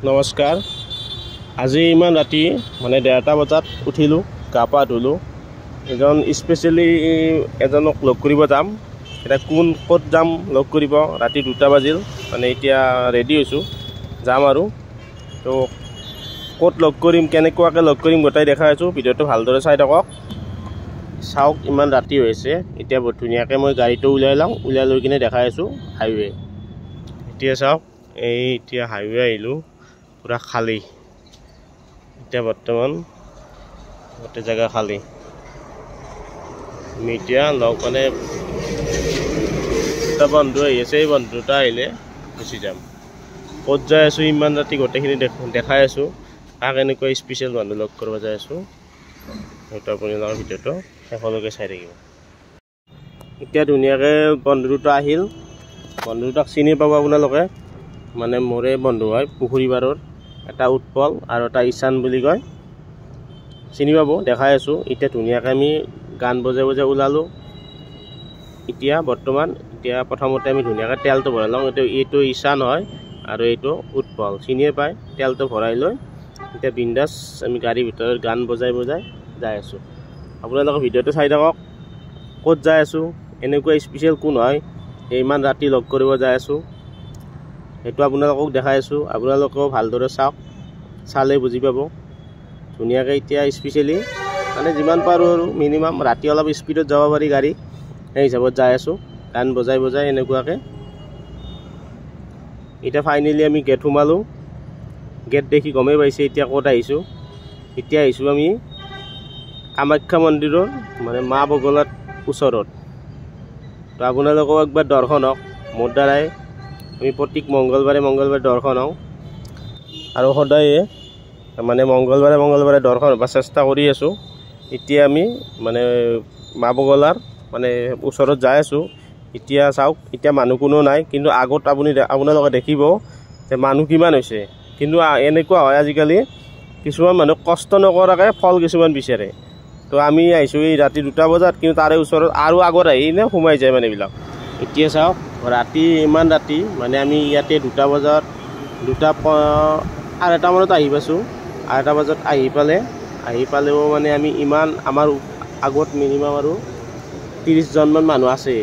নমস্কাৰ। আজি ইমান ৰাতি মানে 1:30 বজাত উঠিলোঁ, গা পা ধুলোঁ। স্পেচিয়েলি এজনক লগ কৰিব যাম। এতিয়া ক'ত যাম লগ কৰিব, ৰাতি 2টা বাজিল, মানে এতিয়া ৰেডি হৈছোঁ, যাম আৰু। তো ক'ত লগ কৰিম, কেনেকুৱাকৈ লগ কৰিম গোটাই দেখাই আছোঁ, ভিডিঅ'টো ভালদৰে চাই থাকক। চাওক ইমান ৰাতি হৈছে, এতিয়া বহুত ধুনীয়াকৈ মই গাড়ীটো উলিয়াই লৈ কিনে দেখাই আছোঁ হাইৱে। এতিয়া চাওক, এতিয়া হাইৱে আহিলোঁ, পুৰা খালী। এতিয়া বৰ্তমান গোটেই জেগা খালী। আমি এতিয়া লগ মানে এটা বন্ধু আহি আছে, এই বন্ধু এটা আহিলে গুচি যাম। ক'ত যাই আছোঁ ইমান ৰাতি গোটেইখিনি দেখাই আছোঁ। কাক এনেকুৱা স্পেচিয়েল বন্ধু লগ কৰিব যাই আছোঁ, সেইটো আপুনি লগৰ ভিডিঅ'টো শেষলৈকে চাই থাকিব। এতিয়া ধুনীয়াকৈ বন্ধু দুটা আহিল। বন্ধু দুটাক চিনি পাব আপোনালোকে, মানে মোৰে বন্ধু হয়, পুখুৰী পাৰৰ। এটা উৎপল আৰু এটা ঈশান বুলি কয়, চিনি পাব, দেখাই আছোঁ। এতিয়া ধুনীয়াকৈ আমি গান বজাই বজাই ওলালোঁ। এতিয়া বৰ্তমান প্ৰথমতে আমি ধুনীয়াকৈ তেলটো ভৰাই লওঁ। এইটো ঈশান হয় আৰু এইটো উৎপল, চিনিয়ে পায়। তেলটো ভৰাই লৈ এতিয়া বিন্দাছ আমি গাড়ীৰ ভিতৰত গান বজাই বজাই যাই আছোঁ। আপোনালোকে ভিডিঅ'টো চাই থাকক। ক'ত যাই আছোঁ, এনেকুৱা স্পেচিয়েল কোন হয়, ইমান ৰাতি লগ কৰিব যাই আছোঁ, সেইটো আপোনালোকক দেখাই আছোঁ। আপোনালোকেও ভালদৰে চাওক, চালে বুজি পাব ধুনীয়াকৈ। এতিয়া স্পেচিয়েলি মানে যিমান পাৰোঁ আৰু মিনিমাম ৰাতি অলপ স্পীডত যাব পাৰি গাড়ী, সেই হিচাপত যাই আছোঁ, গান বজাই বজাই এনেকুৱাকৈ। এতিয়া ফাইনেলি আমি গেট সোমালোঁ। গেট দেখি গমেই পাইছে এতিয়া ক'ত আহিছোঁ। এতিয়া আহিছোঁ আমি কামাখ্যা মন্দিৰৰ মানে মা বগলাৰ ওচৰত। তো আপোনালোকেও একবাৰ দৰ্শন হওক মোৰ দ্বাৰাই। আমি প্ৰত্যেক মংগলবাৰে দৰ্শন হওঁ আৰু সদায়ে মানে মংগলবাৰে দৰ্শন হ'ব চেষ্টা কৰি আছোঁ। এতিয়া আমি মানে মা বগলাৰ মানে ওচৰত যাই আছোঁ। এতিয়া চাওক, এতিয়া মানুহ কোনো নাই, কিন্তু আগত আপোনালোকে দেখিব যে মানুহ কিমান হৈছে। কিন্তু এনেকুৱা হয় আজিকালি, কিছুমান মানুহ কষ্ট নকৰাকৈ ফল কিছুমান বিচাৰে। তো আমি আহিছোঁ এই ৰাতি 2টা বজাত, কিন্তু তাৰে ওচৰত আৰু আগত আহি সোমাই যায় মানুহবিলাক। এতিয়া চাওক, ৰাতি ইমান ৰাতি মানে আমি ইয়াতে 2টা বজাত 2:30 মানত আহি পাইছোঁ। 2:30 বজাত আহি পালেও মানে আমি ইমান আমাৰ আগত মিনিমাম আৰু 30জনমান মানুহ আছে।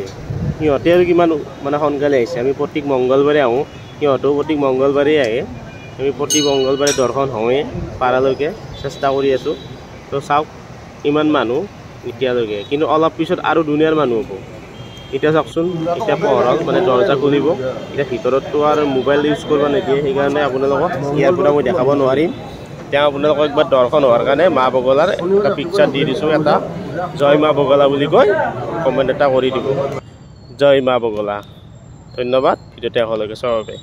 সিহঁতে আৰু কিমান মানে সোনকালে আহিছে। আমি প্ৰত্যেক মংগলবাৰে আহোঁ, সিহঁতেও প্ৰত্যেক মংগলবাৰেই আহে। আমি প্ৰতি মংগলবাৰে দৰ্শন হওঁৱেই, পাৰালৈকে চেষ্টা কৰি আছোঁ। তো চাওক ইমান মানুহ এতিয়ালৈকে, কিন্তু অলপ পিছত আৰু দুনিয়াৰ মানুহ হ'ব। এতিয়া চাওকচোন, এতিয়া পোহৰ হ'ল, মানে দৰ্জা খুলিব। এতিয়া ভিতৰততো আৰু মোবাইল ইউজ কৰিব নিদিয়ে, সেইকাৰণে আপোনালোকক ইয়াৰ পৰা মই দেখাব নোৱাৰিম। তেওঁ আপোনালোকক একবাৰ দৰ্শন হোৱাৰ কাৰণে মা বগলাৰ এটা পিকচাৰ দি দিছোঁ, এটা জয় মা বগলা বুলি কৈ কমেণ্ট এটা কৰি দিব। জয় মা বগলা। ধন্যবাদ ভিডিঅ'টো শেষলৈকে চোৱাৰ বাবে।